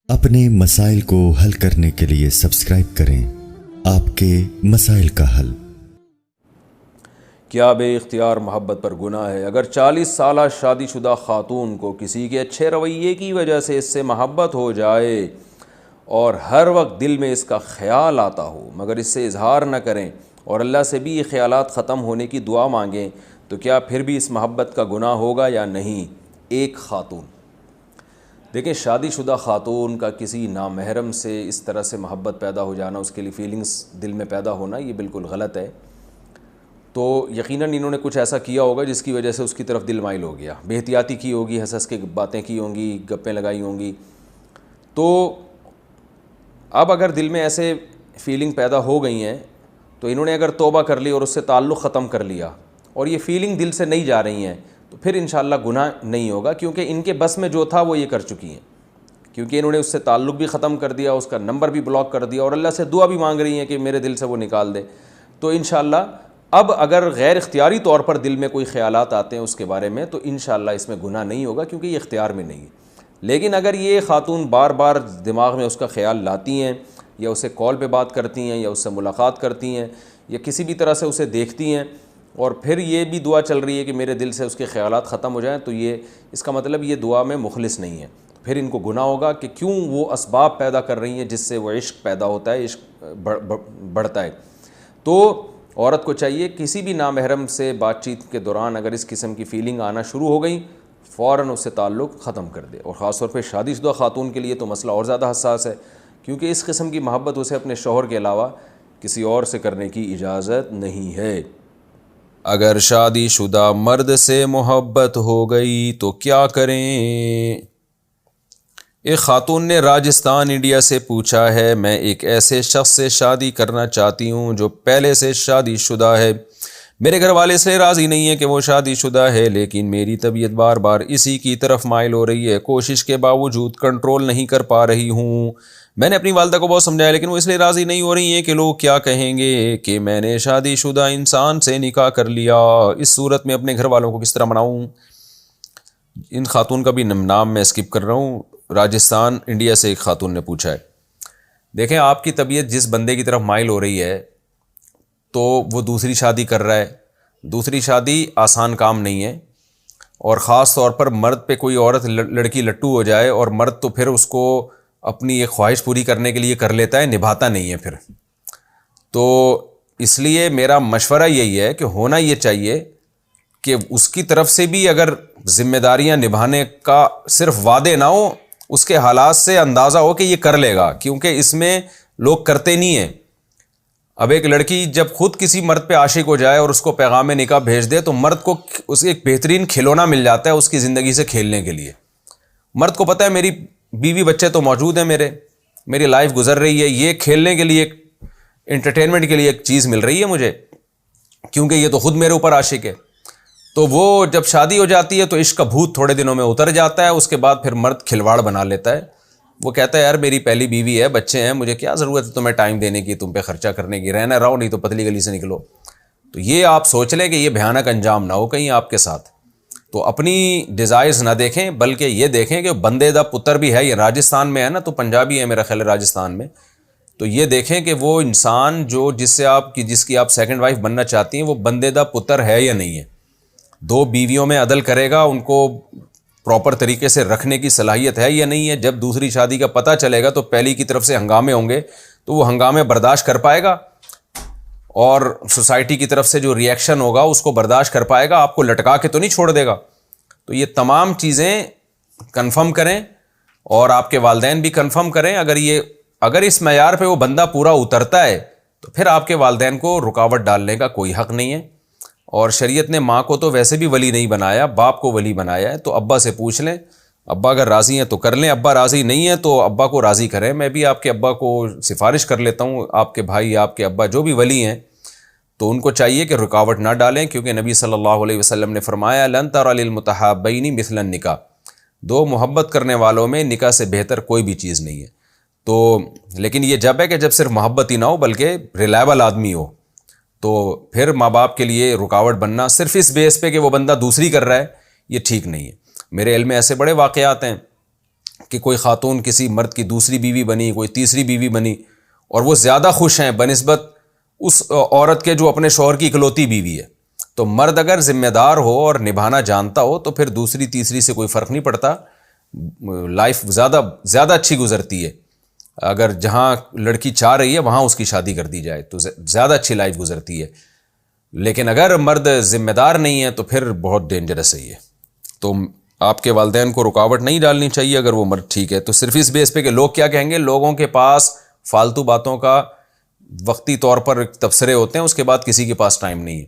اپنے مسائل کو حل کرنے کے لیے سبسکرائب کریں آپ کے مسائل کا حل۔ کیا بے اختیار محبت پر گناہ ہے؟ اگر 40 سالہ شادی شدہ خاتون کو کسی کے اچھے رویے کی وجہ سے اس سے محبت ہو جائے اور ہر وقت دل میں اس کا خیال آتا ہو مگر اس سے اظہار نہ کریں اور اللہ سے بھی یہ خیالات ختم ہونے کی دعا مانگیں، تو کیا پھر بھی اس محبت کا گناہ ہوگا یا نہیں؟ ایک خاتون، دیکھیں، شادی شدہ خاتون کا کسی نامحرم سے اس طرح سے محبت پیدا ہو جانا، اس کے لیے فیلنگز دل میں پیدا ہونا، یہ بالکل غلط ہے۔ تو یقیناً انہوں نے کچھ ایسا کیا ہوگا جس کی وجہ سے اس کی طرف دل مائل ہو گیا، بے احتیاطی کی ہوگی، ہنس ہنس کے باتیں کی ہوں گی، گپیں لگائی ہوں گی۔ تو اب اگر دل میں ایسے فیلنگ پیدا ہو گئی ہیں تو انہوں نے اگر توبہ کر لی اور اس سے تعلق ختم کر لیا اور یہ فیلنگ دل سے نہیں جا رہی ہیں تو پھر انشاءاللہ گناہ نہیں ہوگا، کیونکہ ان کے بس میں جو تھا وہ یہ کر چکی ہیں، کیونکہ انہوں نے اس سے تعلق بھی ختم کر دیا، اس کا نمبر بھی بلاک کر دیا اور اللہ سے دعا بھی مانگ رہی ہیں کہ میرے دل سے وہ نکال دے۔ تو انشاءاللہ اب اگر غیر اختیاری طور پر دل میں کوئی خیالات آتے ہیں اس کے بارے میں تو انشاءاللہ اس میں گناہ نہیں ہوگا، کیونکہ یہ اختیار میں نہیں ہے۔ لیکن اگر یہ خاتون بار بار دماغ میں اس کا خیال لاتی ہیں یا اسے کال پہ بات کرتی ہیں یا اس سے ملاقات کرتی ہیں یا کسی بھی طرح سے اسے دیکھتی ہیں اور پھر یہ بھی دعا چل رہی ہے کہ میرے دل سے اس کے خیالات ختم ہو جائیں، تو یہ اس کا مطلب یہ دعا میں مخلص نہیں ہے۔ پھر ان کو گناہ ہوگا کہ کیوں وہ اسباب پیدا کر رہی ہیں جس سے وہ عشق پیدا ہوتا ہے، عشق بڑھتا ہے۔ تو عورت کو چاہیے کسی بھی نامحرم سے بات چیت کے دوران اگر اس قسم کی فیلنگ آنا شروع ہو گئی فوراً اس سے تعلق ختم کر دے، اور خاص طور پہ شادی شدہ خاتون کے لیے تو مسئلہ اور زیادہ حساس ہے، کیونکہ اس قسم کی محبت اسے اپنے شوہر کے علاوہ کسی اور سے کرنے کی اجازت نہیں ہے۔ اگر شادی شدہ مرد سے محبت ہو گئی تو کیا کریں؟ ایک خاتون نے راجستھان انڈیا سے پوچھا ہے، میں ایک ایسے شخص سے شادی کرنا چاہتی ہوں جو پہلے سے شادی شدہ ہے، میرے گھر والے سے راضی نہیں ہے کہ وہ شادی شدہ ہے، لیکن میری طبیعت بار بار اسی کی طرف مائل ہو رہی ہے، کوشش کے باوجود کنٹرول نہیں کر پا رہی ہوں۔ میں نے اپنی والدہ کو بہت سمجھایا لیکن وہ اس لیے راضی نہیں ہو رہی ہیں کہ لوگ کیا کہیں گے کہ میں نے شادی شدہ انسان سے نکاح کر لیا، اس صورت میں اپنے گھر والوں کو کس طرح مناؤں؟ ان خاتون کا بھی نام میں اسکپ کر رہا ہوں۔ راجستھان انڈیا سے ایک خاتون نے پوچھا ہے، دیکھیں آپ کی طبیعت جس بندے کی طرف مائل ہو رہی ہے تو وہ دوسری شادی کر رہا ہے، دوسری شادی آسان کام نہیں ہے، اور خاص طور پر مرد پہ کوئی عورت لڑکی لٹو ہو جائے اور مرد تو پھر اس کو اپنی ایک خواہش پوری کرنے کے لیے کر لیتا ہے، نبھاتا نہیں ہے پھر۔ تو اس لیے میرا مشورہ یہی ہے کہ ہونا یہ چاہیے کہ اس کی طرف سے بھی اگر ذمہ داریاں نبھانے کا صرف وعدے نہ ہو، اس کے حالات سے اندازہ ہو کہ یہ کر لے گا، کیونکہ اس میں لوگ کرتے نہیں ہیں۔ اب ایک لڑکی جب خود کسی مرد پہ عاشق ہو جائے اور اس کو پیغام نکاح بھیج دے تو مرد کو اسے ایک بہترین کھلونا مل جاتا ہے اس کی زندگی سے کھیلنے کے لیے۔ مرد کو پتہ ہے میری بیوی بچے تو موجود ہیں، میری لائف گزر رہی ہے، یہ کھیلنے کے لیے، انٹرٹینمنٹ کے لیے ایک چیز مل رہی ہے مجھے، کیونکہ یہ تو خود میرے اوپر عاشق ہے۔ تو وہ جب شادی ہو جاتی ہے تو عشق کا بھوت تھوڑے دنوں میں اتر جاتا ہے، اس کے بعد پھر مرد کھلواڑ بنا لیتا ہے، وہ کہتا ہے یار میری پہلی بیوی ہے، بچے ہیں، مجھے کیا ضرورت ہے تمہیں ٹائم دینے کی، تم پہ خرچہ کرنے کی، رہنا رہو نہیں تو پتلی گلی سے نکلو۔ تو یہ آپ سوچ لیں کہ یہ بھیانک انجام نہ ہو کہیں آپ کے ساتھ۔ تو اپنی ڈیزائرز نہ دیکھیں بلکہ یہ دیکھیں کہ بندے دا پتر بھی ہے، یہ راجستھان میں ہے نا، تو پنجابی ہے میرا خیال ہے راجستھان میں، تو یہ دیکھیں کہ وہ انسان جو جس کی آپ سیکنڈ وائف بننا چاہتی ہیں وہ بندے دا پتر ہے یا نہیں ہے، دو بیویوں میں عدل کرے گا، ان کو پراپر طریقے سے رکھنے کی صلاحیت ہے یا نہیں ہے۔ جب دوسری شادی کا پتہ چلے گا تو پہلی کی طرف سے ہنگامے ہوں گے تو وہ ہنگامے برداشت کر پائے گا، اور سوسائٹی کی طرف سے جو ری ایکشن ہوگا اس کو برداشت کر پائے گا، آپ کو لٹکا کے تو نہیں چھوڑ دے گا۔ تو یہ تمام چیزیں کنفرم کریں اور آپ کے والدین بھی کنفرم کریں، اگر اس معیار پہ وہ بندہ پورا اترتا ہے تو پھر آپ کے والدین کو رکاوٹ ڈالنے کا کوئی حق نہیں ہے۔ اور شریعت نے ماں کو تو ویسے بھی ولی نہیں بنایا، باپ کو ولی بنایا ہے، تو ابا سے پوچھ لیں، ابا اگر راضی ہیں تو کر لیں، ابا راضی نہیں ہیں تو ابا کو راضی کریں۔ میں بھی آپ کے ابا کو سفارش کر لیتا ہوں، آپ کے بھائی، آپ کے ابا جو بھی ولی ہیں تو ان کو چاہیے کہ رکاوٹ نہ ڈالیں، کیونکہ نبی صلی اللہ علیہ وسلم نے فرمایا لن تر للمتحابین مثل النکاح، دو محبت کرنے والوں میں نکاح سے بہتر کوئی بھی چیز نہیں ہے۔ تو لیکن یہ جب ہے کہ جب صرف محبت ہی نہ ہو بلکہ ریلائبل آدمی ہو، تو پھر ماں باپ کے لیے رکاوٹ بننا صرف اس بیس پہ کہ وہ بندہ دوسری کر رہا ہے، یہ ٹھیک نہیں ہے۔ میرے علم میں ایسے بڑے واقعات ہیں کہ کوئی خاتون کسی مرد کی دوسری بیوی بنی, کوئی تیسری بیوی بنی, اور وہ زیادہ خوش ہیں بنسبت اس عورت کے جو اپنے شوہر کی اکلوتی بیوی ہے. تو مرد اگر ذمہ دار ہو اور نبھانا جانتا ہو تو پھر دوسری تیسری سے کوئی فرق نہیں پڑتا, لائف زیادہ اچھی گزرتی ہے. اگر جہاں لڑکی چاہ رہی ہے وہاں اس کی شادی کر دی جائے تو زیادہ اچھی لائف گزرتی ہے. لیکن اگر مرد ذمہ دار نہیں ہے تو پھر بہت ڈینجرس ہے یہ. تو آپ کے والدین کو رکاوٹ نہیں ڈالنی چاہیے اگر وہ مرد ٹھیک ہے, تو صرف اس بیس پہ کہ لوگ کیا کہیں گے. لوگوں کے پاس فالتو باتوں کا وقتی طور پر تبصرے ہوتے ہیں, اس کے بعد کسی کے پاس ٹائم نہیں ہے.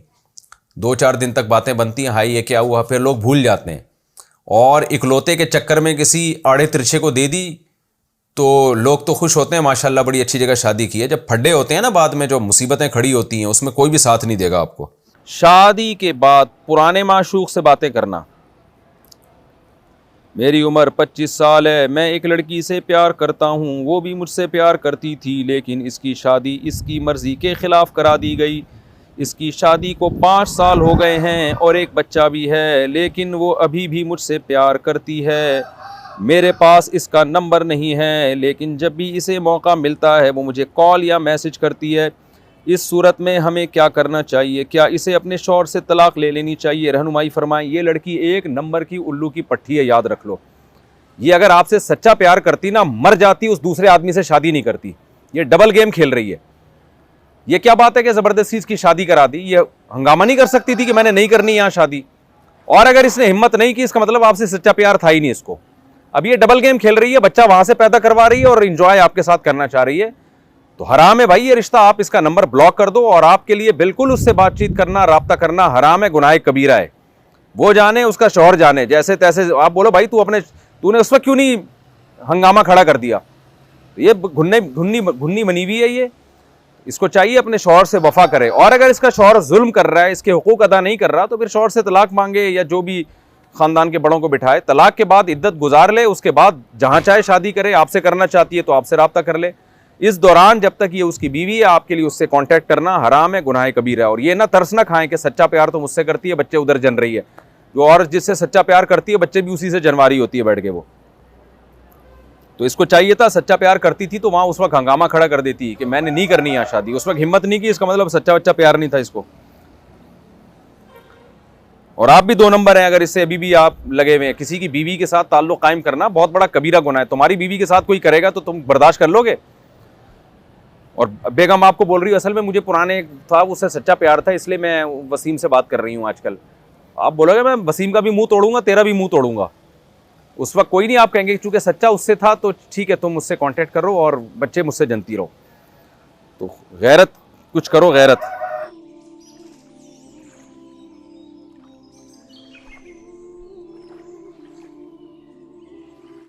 2-4 دن تک باتیں بنتی ہیں, ہائی یہ کیا ہوا, پھر لوگ بھول جاتے ہیں. اور اکلوتے کے چکر میں کسی آڑے ترچھے کو دے دی تو لوگ تو خوش ہوتے ہیں, ماشاءاللہ بڑی اچھی جگہ شادی کی ہے. جب پھڈے ہوتے ہیں نا بعد میں, جو مصیبتیں کھڑی ہوتی ہیں, اس میں کوئی بھی ساتھ نہیں دے گا آپ کو. شادی کے بعد پرانے معشوق سے باتیں کرنا. میری عمر 25 سال ہے, میں ایک لڑکی سے پیار کرتا ہوں, وہ بھی مجھ سے پیار کرتی تھی, لیکن اس کی شادی اس کی مرضی کے خلاف کرا دی گئی. اس کی شادی کو 5 سال ہو گئے ہیں اور ایک بچہ بھی ہے, لیکن وہ ابھی بھی مجھ سے پیار کرتی ہے. میرے پاس اس کا نمبر نہیں ہے, لیکن جب بھی اسے موقع ملتا ہے وہ مجھے کال یا میسج کرتی ہے. اس صورت میں ہمیں کیا کرنا چاہیے؟ کیا اسے اپنے شوہر سے طلاق لے لینی چاہیے؟ رہنمائی فرمائیں. یہ لڑکی ایک نمبر کی الو کی پٹھی ہے, یاد رکھ لو. یہ اگر آپ سے سچا پیار کرتی نا, مر جاتی, اس دوسرے آدمی سے شادی نہیں کرتی. یہ ڈبل گیم کھیل رہی ہے. یہ کیا بات ہے کہ زبردستی اس کی شادی کرا دی؟ یہ ہنگامہ نہیں کر سکتی تھی کہ میں نے نہیں کرنی یہاں شادی؟ اور اگر اس نے ہمت نہیں کی, اس کا مطلب آپ سے سچا پیار تھا ہی نہیں اس کو. اب یہ ڈبل گیم کھیل رہی ہے, بچہ وہاں سے پیدا کروا رہی ہے اور انجوائے آپ کے ساتھ کرنا چاہ رہی ہے. تو حرام ہے بھائی یہ رشتہ. آپ اس کا نمبر بلاک کر دو, اور آپ کے لیے بالکل اس سے بات چیت کرنا, رابطہ کرنا حرام ہے, گناہ کبیرہ ہے. وہ جانے, اس کا شوہر جانے, جیسے تیسے آپ بولو بھائی تو نے اس وقت کیوں نہیں ہنگامہ کھڑا کر دیا. یہ گھنی بنی ہوئی ہے. یہ اس کو چاہیے اپنے شوہر سے وفا کرے. اور اگر اس کا شوہر ظلم کر رہا ہے, اس کے حقوق ادا نہیں کر رہا, تو پھر شوہر سے طلاق مانگے, یا جو بھی خاندان کے بڑوں کو بٹھائے. طلاق کے بعد عدت گزار لے, اس کے بعد جہاں چاہے شادی کرے. آپ سے کرنا چاہتی ہے تو آپ سے رابطہ کر لے. اس دوران جب تک یہ اس کی بیوی ہے, آپ کے لیے اس سے کانٹیکٹ کرنا حرام ہے, گناہ کبیرہ ہے. اور یہ نہ ترس نہ کھائیں کہ سچا پیار تو مجھ سے کرتی ہے, بچے ادھر جن رہی ہے. جو عورت جس سے سچا پیار کرتی ہے, بچے بھی اسی سے جنواری ہوتی ہے بیٹھ کے. وہ تو اس کو چاہیے تھا, سچا پیار کرتی تھی تو وہاں اس وقت ہنگامہ کھڑا کر دیتی کہ میں نے نہیں کرنی یہاں شادی. اس وقت ہمت نہیں کی, اس کا مطلب سچا بچہ پیار نہیں تھا اس کو. اور آپ بھی 2 نمبر ہیں. اگر اس سے ابھی بھی آپ لگے ہوئے ہیں, کسی کی بیوی کے ساتھ تعلق قائم کرنا بہت بڑا کبیرہ گناہ ہے. تمہاری بیوی کے ساتھ کوئی کرے گا تو تم برداشت کر لو گے؟ اور بیگم آپ کو بول رہی ہو اصل میں مجھے پرانے تھا, اس سے سچا پیار تھا, اس لیے میں وسیم سے بات کر رہی ہوں آج کل. آپ بولو گے میں وسیم کا بھی منہ توڑوں گا, تیرا بھی منہ توڑوں گا. اس وقت کوئی نہیں, آپ کہیں گے چونکہ سچا اس سے تھا تو ٹھیک ہے, تم مجھ سے کانٹیکٹ کرو اور بچے مجھ سے جنتی رہو. تو غیرت کچھ کرو, غیرت.